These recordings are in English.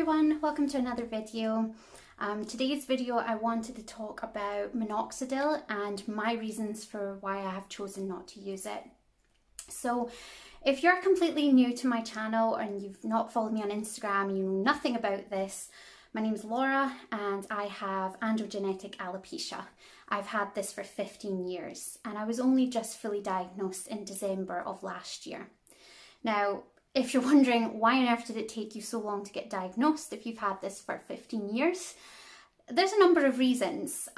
everyone, welcome to another video. Today's video I wanted to talk about Minoxidil and my reasons for why I have chosen not to use it. So if you're completely new to my channel and you've not followed me on Instagram, you know nothing about this, my name is Laura and I have androgenetic alopecia. I've had this for 15 years and I was only just fully diagnosed in December of last year. Now, if you're wondering why on earth did it take you so long to get diagnosed if you've had this for 15 years, there's a number of reasons.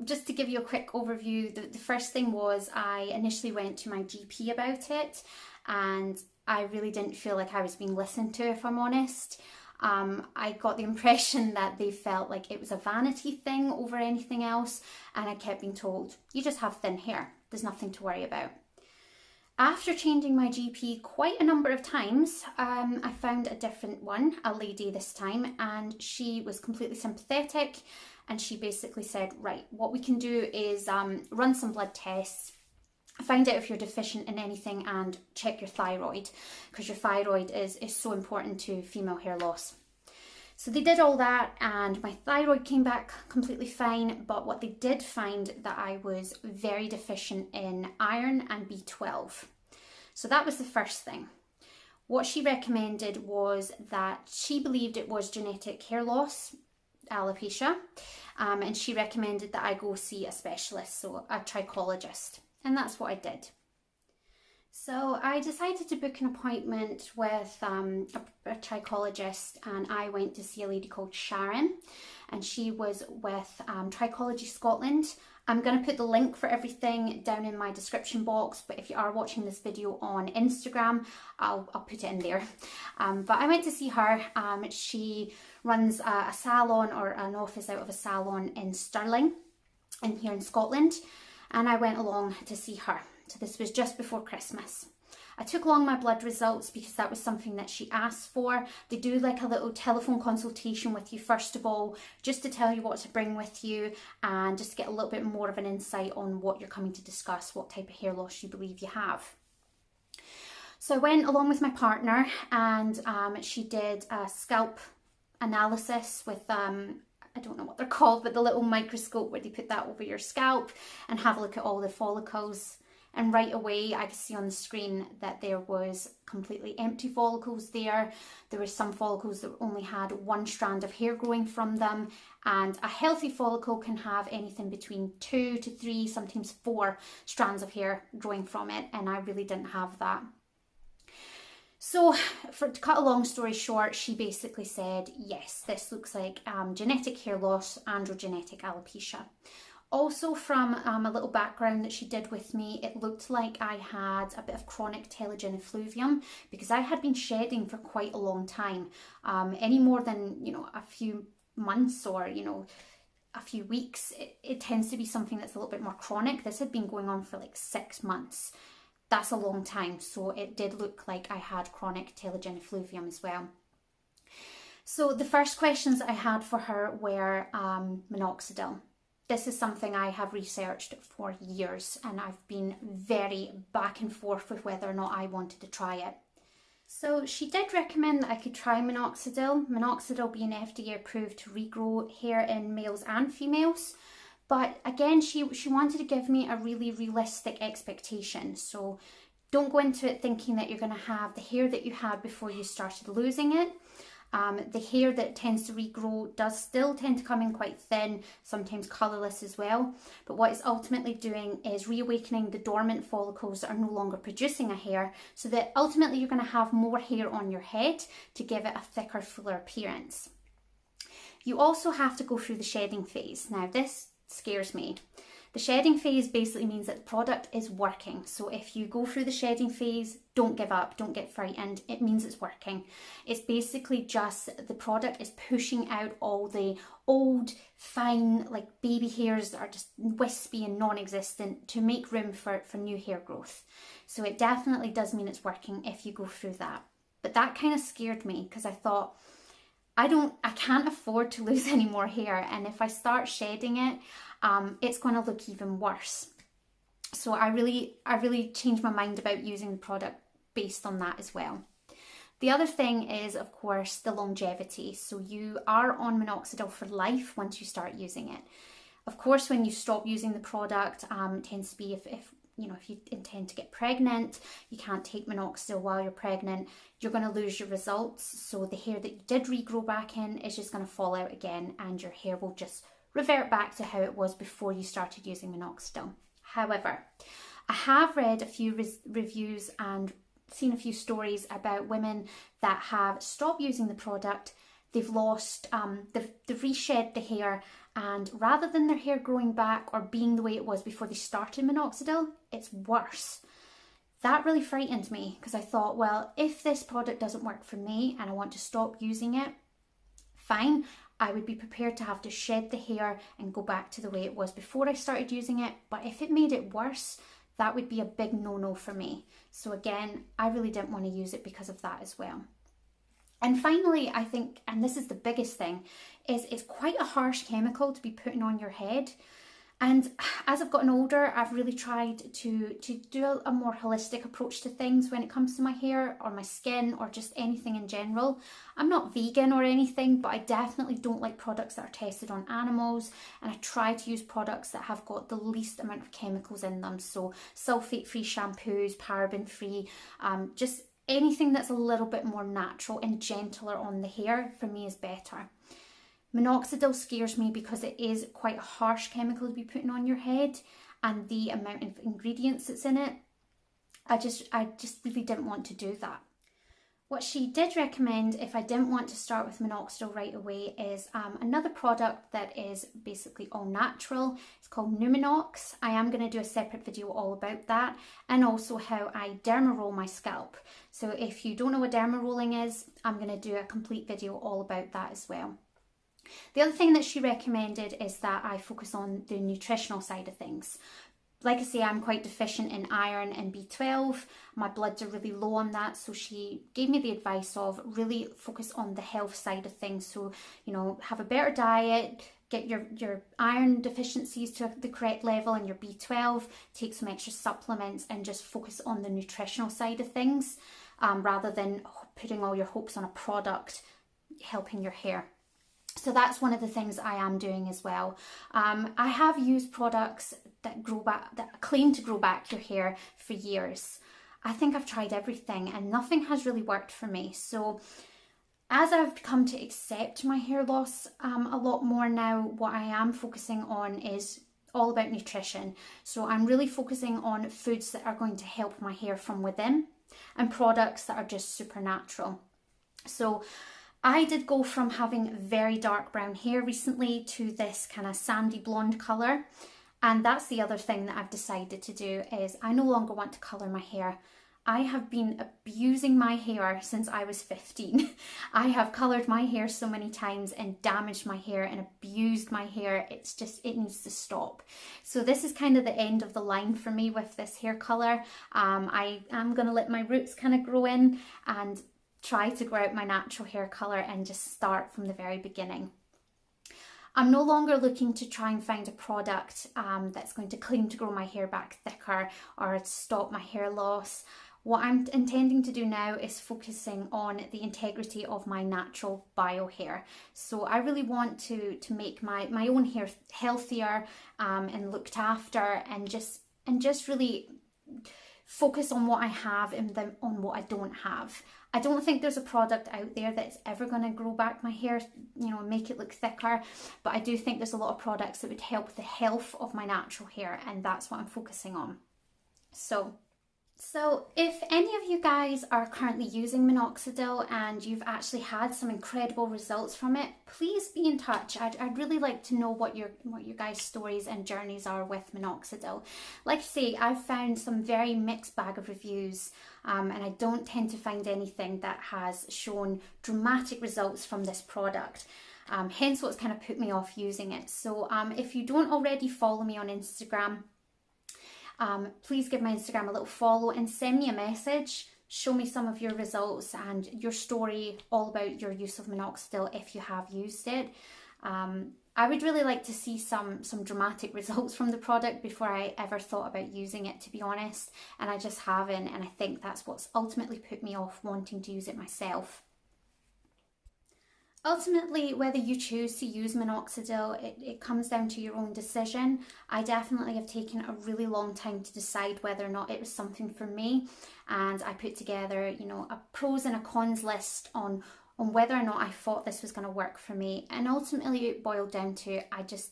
Just to give you a quick overview, the first thing was I initially went to my GP about it and I really didn't feel like I was being listened to, if I'm honest. I got the impression that they felt like it was a vanity thing over anything else, and I kept being told, you just have thin hair, there's nothing to worry about. After changing my GP quite a number of times, I found a different one, a lady this time, and she was completely sympathetic, and she basically said, right, what we can do is run some blood tests, find out if you're deficient in anything, and check your thyroid, because your thyroid is so important to female hair loss. So they did all that and my thyroid came back completely fine, but what they did find that I was very deficient in iron and B12. So that was the first thing. What she recommended was that she believed it was genetic hair loss, alopecia, and she recommended that I go see a specialist, so a trichologist, and that's what I did. So I decided to book an appointment with a trichologist, and I went to see a lady called Sharon, and she was with Trichology Scotland. I'm going to put the link for everything down in my description box, but if you are watching this video on Instagram, I'll put it in there. But I went to see her. She runs a salon, or an office out of a salon in Stirling, here in Scotland, and I went along to see her. So this was just before Christmas. I took along my blood results because that was something that she asked for. They do like a little telephone consultation with you first of all, just to tell you what to bring with you and just to get a little bit more of an insight on what you're coming to discuss, what type of hair loss you believe you have. So I went along with my partner and she did a scalp analysis with I don't know what they're called, but the little microscope where they put that over your scalp and have a look at all the follicles. And right away I could see on the screen that there was completely empty follicles there. There were some follicles that only had one strand of hair growing from them, and a healthy follicle can have anything between 2 to 3, sometimes 4 strands of hair growing from it, and I really didn't have that. So to cut a long story short, she basically said, yes, this looks like genetic hair loss, androgenetic alopecia. Also, from a little background that she did with me, it looked like I had a bit of chronic telogen effluvium because I had been shedding for quite a long time. Any more than, a few months or, a few weeks, it tends to be something that's a little bit more chronic. This had been going on for like 6 months. That's a long time. So it did look like I had chronic telogen effluvium as well. So the first questions that I had for her were Minoxidil. This is something I have researched for years and I've been very back and forth with whether or not I wanted to try it. So she did recommend that I could try Minoxidil, Minoxidil being FDA approved to regrow hair in males and females. But again, she wanted to give me a really realistic expectation. So don't go into it thinking that you're going to have the hair that you had before you started losing it. The hair that tends to regrow does still tend to come in quite thin, sometimes colourless as well. But what it's ultimately doing is reawakening the dormant follicles that are no longer producing a hair, so that ultimately you're going to have more hair on your head to give it a thicker, fuller appearance. You also have to go through the shedding phase. Now this scares me. The shedding phase basically means that the product is working. So if you go through the shedding phase, don't give up, don't get frightened. It means it's working. It's basically just the product is pushing out all the old, fine, like baby hairs that are just wispy and non-existent to make room for new hair growth. So it definitely does mean it's working if you go through that. But that kind of scared me because I thought, I can't afford to lose any more hair, and if I start shedding it, it's going to look even worse. So I really changed my mind about using the product based on that as well. The other thing is, of course, the longevity. So you are on minoxidil for life once you start using it. Of course, when you stop using the product, it tends to be if you intend to get pregnant, you can't take minoxidil while you're pregnant, you're going to lose your results. So the hair that you did regrow back in is just going to fall out again, and your hair will just revert back to how it was before you started using minoxidil. However, I have read a few reviews and seen a few stories about women that have stopped using the product. They've lost, they've reshed the hair, and rather than their hair growing back or being the way it was before they started minoxidil, it's worse. That really frightened me, because I thought, well, if this product doesn't work for me and I want to stop using it, fine, I would be prepared to have to shed the hair and go back to the way it was before I started using it. But if it made it worse, that would be a big no-no for me. So again, I really didn't want to use it because of that as well. And finally, I think, and this is the biggest thing, is it's quite a harsh chemical to be putting on your head. And as I've gotten older, I've really tried to do a more holistic approach to things when it comes to my hair or my skin or just anything in general. I'm not vegan or anything, but I definitely don't like products that are tested on animals, and I try to use products that have got the least amount of chemicals in them. So sulfate-free shampoos, paraben-free, just anything that's a little bit more natural and gentler on the hair for me is better. Minoxidil scares me because it is quite a harsh chemical to be putting on your head, and the amount of ingredients that's in it, I just really didn't want to do that. What she did recommend, if I didn't want to start with minoxidil right away, is another product that is basically all natural. It's called Numinox. I am going to do a separate video all about that, and also how I derma roll my scalp. So if you don't know what derma rolling is, I'm going to do a complete video all about that as well. The other thing that she recommended is that I focus on the nutritional side of things. Like I say, I'm quite deficient in iron and B12. My bloods are really low on that, so she gave me the advice of really focus on the health side of things. So, have a better diet, get your iron deficiencies to the correct level and your B12, take some extra supplements, and just focus on the nutritional side of things, rather than putting all your hopes on a product helping your hair. So that's one of the things I am doing as well. I have used products that claim to grow back your hair for years. I think I've tried everything and nothing has really worked for me. So as I've come to accept my hair loss a lot more now, what I am focusing on is all about nutrition. So I'm really focusing on foods that are going to help my hair from within, and products that are just supernatural. So I did go from having very dark brown hair recently to this kind of sandy blonde colour. And that's the other thing that I've decided to do, is I no longer want to colour my hair. I have been abusing my hair since I was 15. I have coloured my hair so many times and damaged my hair and abused my hair. It needs to stop. So this is kind of the end of the line for me with this hair colour. I am going to let my roots kind of grow in and try to grow out my natural hair colour and just start from the very beginning. I'm no longer looking to try and find a product that's going to claim to grow my hair back thicker or stop my hair loss. What I'm intending to do now is focusing on the integrity of my natural bio hair. So I really want to make my own hair healthier and looked after, and just really focus on what I have and on what I don't have. I don't think there's a product out there that's ever going to grow back my hair, make it look thicker, but I do think there's a lot of products that would help the health of my natural hair, and that's what I'm focusing on. So if any of you guys are currently using minoxidil and you've actually had some incredible results from it, please be in touch. I'd really like to know what your guys' stories and journeys are with minoxidil. Like I say, I've found some very mixed bag of reviews, and I don't tend to find anything that has shown dramatic results from this product. Hence what's kind of put me off using it. So if you don't already follow me on Instagram, please give my Instagram a little follow and send me a message. Show me some of your results and your story all about your use of minoxidil if you have used it. I would really like to see some dramatic results from the product before I ever thought about using it, to be honest, and I just haven't, and I think that's what's ultimately put me off wanting to use it myself. Ultimately, whether you choose to use Minoxidil, it comes down to your own decision. I definitely have taken a really long time to decide whether or not it was something for me, and I put together, you know, a pros and a cons list on whether or not I thought this was going to work for me, and ultimately it boiled down to I just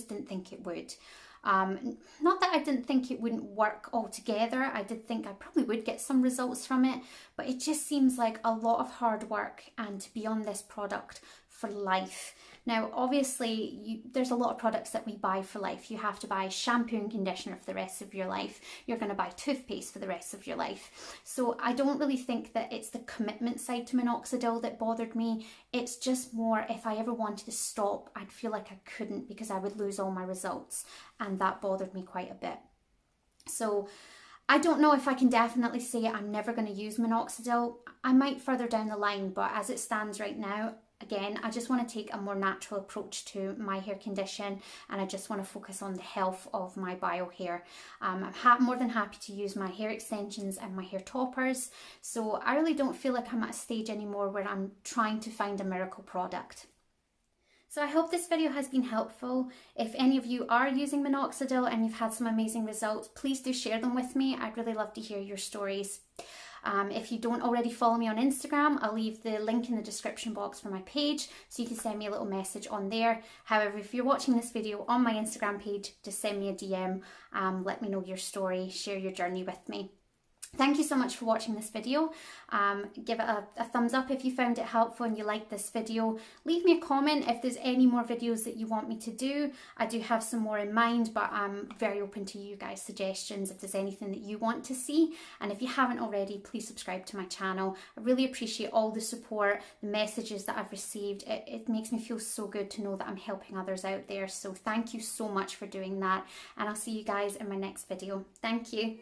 didn't think it would. Not that I didn't think it wouldn't work altogether. I did think I probably would get some results from it, but it just seems like a lot of hard work and to be on this product for life. Now, obviously, there's a lot of products that we buy for life. You have to buy shampoo and conditioner for the rest of your life. You're going to buy toothpaste for the rest of your life. So I don't really think that it's the commitment side to Minoxidil that bothered me. It's just more if I ever wanted to stop, I'd feel like I couldn't because I would lose all my results. And that bothered me quite a bit. So I don't know if I can definitely say I'm never going to use Minoxidil. I might further down the line, but as it stands right now, again, I just want to take a more natural approach to my hair condition, and I just want to focus on the health of my bio hair. I'm more than happy to use my hair extensions and my hair toppers, so I really don't feel like I'm at a stage anymore where I'm trying to find a miracle product. So I hope this video has been helpful. If any of you are using Minoxidil and you've had some amazing results, please do share them with me. I'd really love to hear your stories. If you don't already follow me on Instagram, I'll leave the link in the description box for my page, so you can send me a little message on there. However, if you're watching this video on my Instagram page, just send me a DM, let me know your story, share your journey with me. Thank you so much for watching this video. Give it a thumbs up if you found it helpful and you liked this video. Leave me a comment if there's any more videos that you want me to do. I do have some more in mind, but I'm very open to you guys' suggestions if there's anything that you want to see. And if you haven't already, please subscribe to my channel. I really appreciate all the support, the messages that I've received. It makes me feel so good to know that I'm helping others out there. So thank you so much for doing that. And I'll see you guys in my next video. Thank you.